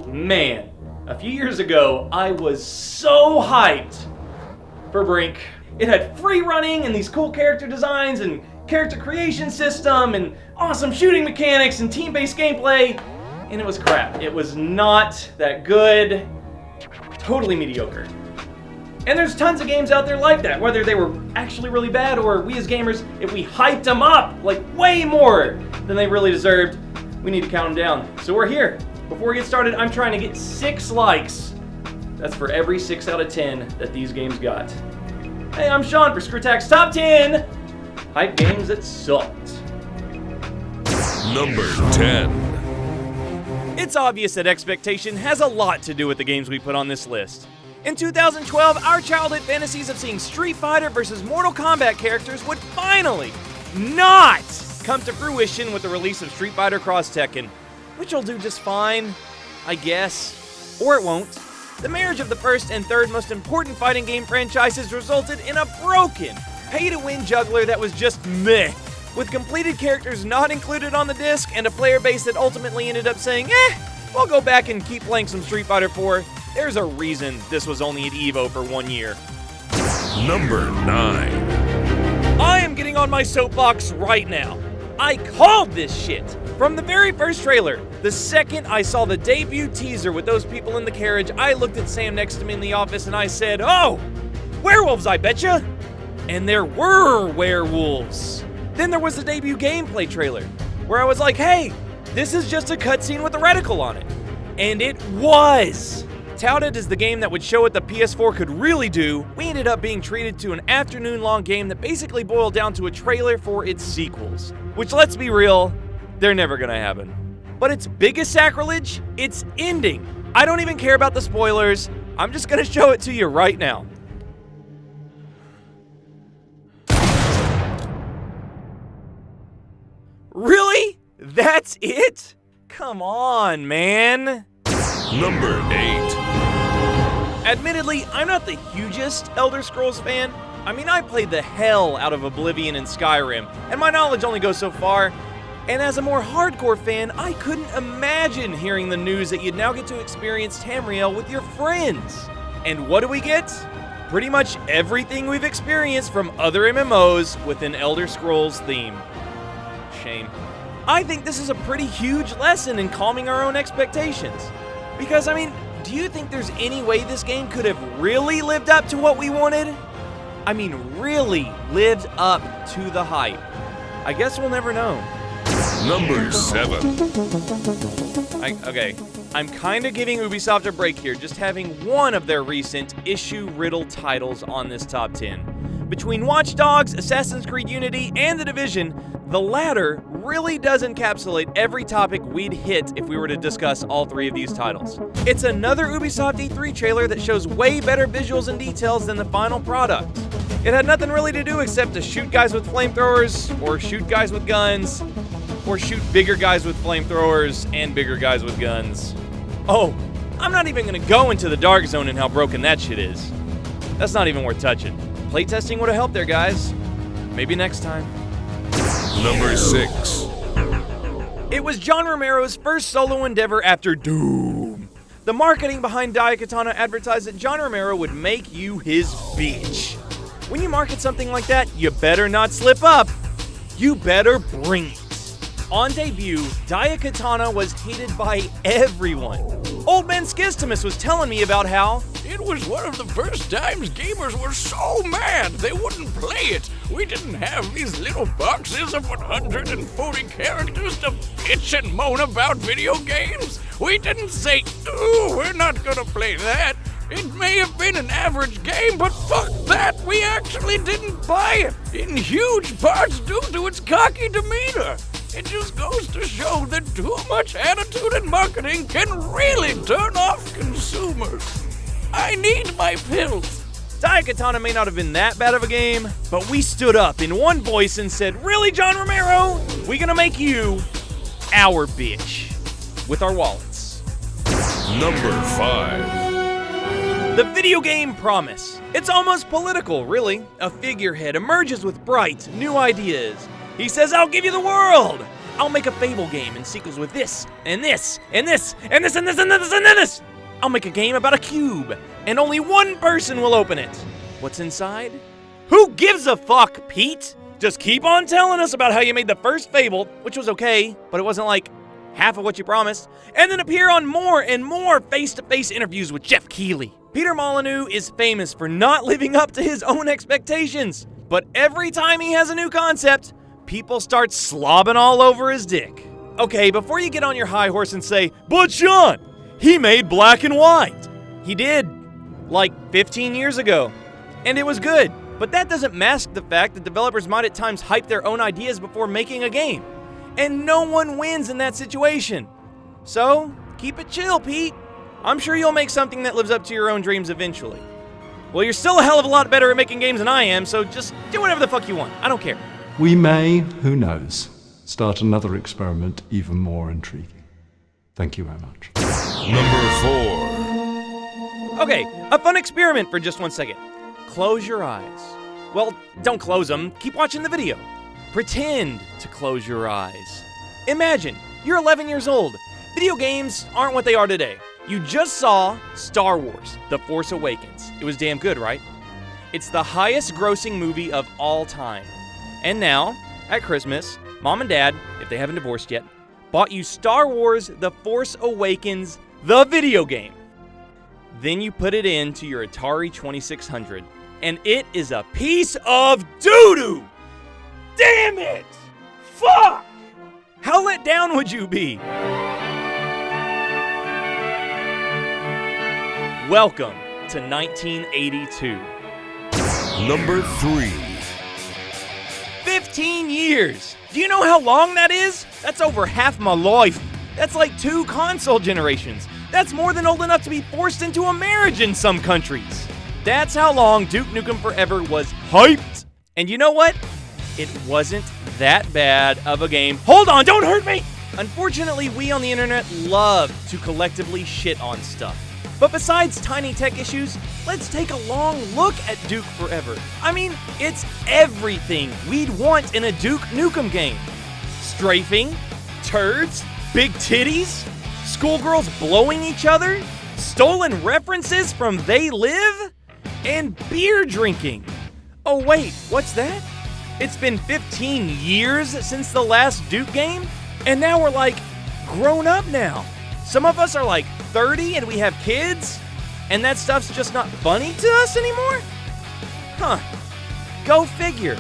Man, a few years ago, I was so hyped for Brink. It had free running and these cool character designs and character creation system and awesome shooting mechanics and team-based gameplay, and it was crap. It was not that good, totally mediocre. And there's tons of games out there like that, whether they were actually really bad or we as gamers, if we hyped them up like way more than they really deserved, we need to count them down. So we're here. Before we get started, I'm trying to get 6 likes. That's for every 6 out of 10 that these games got. Hey, I'm Sean for ScrewAttack's Top 10 Hype Games That Sucked. Number 10. It's obvious that expectation has a lot to do with the games we put on this list. In 2012, our childhood fantasies of seeing Street Fighter versus Mortal Kombat characters would finally not come to fruition with the release of Street Fighter Cross Tekken, which will do just fine, I guess. Or it won't. The marriage of the first and third most important fighting game franchises resulted in a broken, pay-to-win juggler that was just meh, with completed characters not included on the disc and a player base that ultimately ended up saying, we'll go back and keep playing some Street Fighter 4. There's a reason this was only at EVO for 1 year. Number 9. I am getting on my soapbox right now. I called this shit. From the very first trailer, the second I saw the debut teaser with those people in the carriage, I looked at Sam next to me in the office and I said, oh, werewolves, I betcha. And there were werewolves. Then there was the debut gameplay trailer, where I was like, hey, this is just a cutscene with a reticle on it. And it was. Touted as the game that would show what the PS4 could really do, we ended up being treated to an afternoon-long game that basically boiled down to a trailer for its sequels. Which, let's be real, they're never gonna happen. But its biggest sacrilege, its ending. I don't even care about the spoilers. I'm just gonna show it to you right now. Really? That's it? Come on, man. Number 8. Admittedly, I'm not the hugest Elder Scrolls fan. I mean, I played the hell out of Oblivion and Skyrim, and my knowledge only goes so far. And as a more hardcore fan, I couldn't imagine hearing the news that you'd now get to experience Tamriel with your friends. And what do we get? Pretty much everything we've experienced from other MMOs with an Elder Scrolls theme. Shame. I think this is a pretty huge lesson in calming our own expectations. Because, I mean, do you think there's any way this game could have really lived up to what we wanted? I mean, really lived up to the hype. I guess we'll never know. Number 7. Okay, I'm kind of giving Ubisoft a break here, just having one of their recent issue riddle titles on this top 10. Between Watch Dogs, Assassin's Creed Unity, and The Division, the latter really does encapsulate every topic we'd hit if we were to discuss all 3 of these titles. It's another Ubisoft E3 trailer that shows way better visuals and details than the final product. It had nothing really to do except to shoot guys with flamethrowers, or shoot guys with guns, or shoot bigger guys with flamethrowers and bigger guys with guns. Oh, I'm not even gonna go into the dark zone and how broken that shit is. That's not even worth touching. Playtesting would have helped there, guys. Maybe next time. Number 6. It was John Romero's first solo endeavor after Doom. The marketing behind Daya Katana advertised that John Romero would make you his bitch. When you market something like that, you better not slip up. You better bring it. On debut, Daya Katana was hated by everyone. Old Man Skistimus was telling me about how it was one of the first times gamers were so mad they wouldn't play it. We didn't have these little boxes of 140 characters to bitch and moan about video games. We didn't say, ooh, we're not gonna play that. It may have been an average game, but fuck that, we actually didn't buy it, in huge parts due to its cocky demeanor. It just goes to show that too much attitude in marketing can really turn off consumers. I need my pills. Daya Katana may not have been that bad of a game, but we stood up in one voice and said, really, John Romero? We gonna make you our bitch with our wallets. Number 5. The video game promise. It's almost political, really. A figurehead emerges with bright, new ideas. He says, I'll give you the world. I'll make a Fable game and sequels with this, and this, and this, and this, and this, and this, and this. I'll make a game about a cube, and only one person will open it. What's inside? Who gives a fuck, Pete? Just keep on telling us about how you made the first Fable, which was okay, but it wasn't like half of what you promised, and then appear on more and more face-to-face interviews with Jeff Keighley. Peter Molyneux is famous for not living up to his own expectations, but every time he has a new concept, people start slobbing all over his dick. Okay, before you get on your high horse and say, "But Sean, he made Black and White." He did, like 15 years ago, and it was good. But that doesn't mask the fact that developers might at times hype their own ideas before making a game. And no one wins in that situation. So, keep it chill, Pete. I'm sure you'll make something that lives up to your own dreams eventually. Well, you're still a hell of a lot better at making games than I am, so just do whatever the fuck you want. I don't care. We may, who knows, start another experiment even more intriguing. Thank you very much. Number 4. Okay, a fun experiment for just 1 second. Close your eyes. Well, don't close them. Keep watching the video. Pretend to close your eyes. Imagine, you're 11 years old. Video games aren't what they are today. You just saw Star Wars: The Force Awakens. It was damn good, right? It's the highest grossing movie of all time. And now, at Christmas, Mom and Dad, if they haven't divorced yet, bought you Star Wars: The Force Awakens, the video game. Then you put it into your Atari 2600, and it is a piece of doo-doo! Damn it! Fuck! How let down would you be? Welcome to 1982. Number 3. 15 years! Do you know how long that is? That's over half my life. That's like 2 console generations. That's more than old enough to be forced into a marriage in some countries. That's how long Duke Nukem Forever was hyped. And you know what? It wasn't that bad of a game. Hold on, don't hurt me! Unfortunately, we on the internet love to collectively shit on stuff. But besides tiny tech issues, let's take a long look at Duke Forever. I mean, it's everything we'd want in a Duke Nukem game. Strafing, turds, big titties, schoolgirls blowing each other, stolen references from They Live, and beer drinking. Oh wait, what's that? It's been 15 years since the last Duke game, and now we're like grown up now. Some of us are like 30 and we have kids, and that stuff's just not funny to us anymore? Huh. Go figure.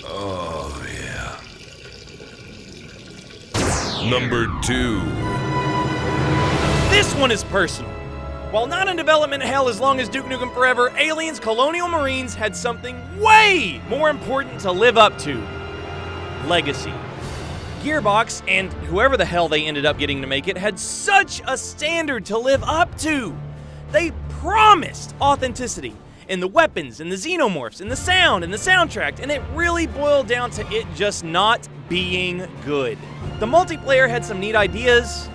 Oh, yeah. Number 2. This one is personal. While not in development hell as long as Duke Nukem Forever, Aliens Colonial Marines had something way more important to live up to. Legacy. Gearbox, and whoever the hell they ended up getting to make it, had such a standard to live up to. They promised authenticity in the weapons, in the xenomorphs, in the sound, in the soundtrack, and it really boiled down to it just not being good. The multiplayer had some neat ideas,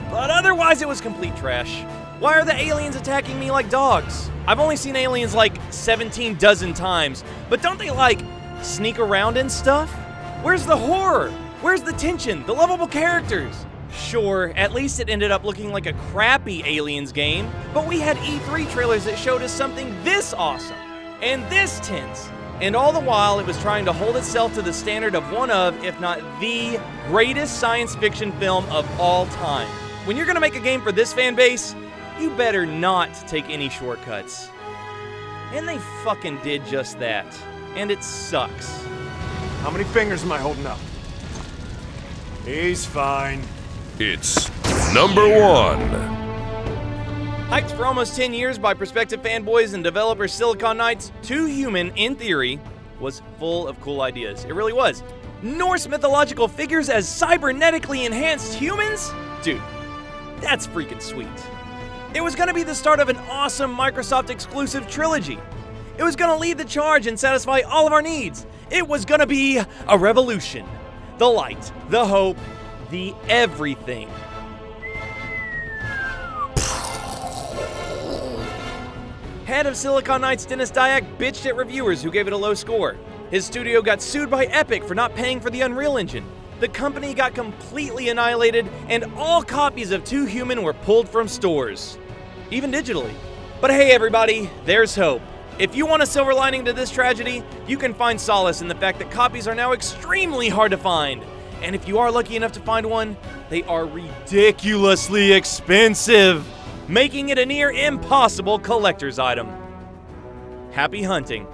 but otherwise it was complete trash. Why are the aliens attacking me like dogs? I've only seen aliens like 17 dozen times, but don't they like sneak around and stuff? Where's the horror? Where's the tension? The lovable characters? Sure, at least it ended up looking like a crappy Aliens game, but we had E3 trailers that showed us something this awesome and this tense. And all the while, it was trying to hold itself to the standard of one of, if not the greatest science fiction film of all time. When you're gonna make a game for this fan base, you better not take any shortcuts. And they fucking did just that. And it sucks. How many fingers am I holding up? He's fine. It's number 1. Hyped for almost 10 years by prospective fanboys and developer Silicon Knights, Too Human, in theory, was full of cool ideas. It really was. Norse mythological figures as cybernetically enhanced humans? Dude, that's freaking sweet. It was gonna be the start of an awesome Microsoft exclusive trilogy. It was gonna lead the charge and satisfy all of our needs. It was gonna be a revolution. The light, the hope, the everything. Head of Silicon Knights Dennis Dyack bitched at reviewers who gave it a low score. His studio got sued by Epic for not paying for the Unreal Engine. The company got completely annihilated, and all copies of 2 Human were pulled from stores, even digitally. But hey everybody, there's hope. If you want a silver lining to this tragedy, you can find solace in the fact that copies are now extremely hard to find. And if you are lucky enough to find one, they are ridiculously expensive, making it a near impossible collector's item. Happy hunting.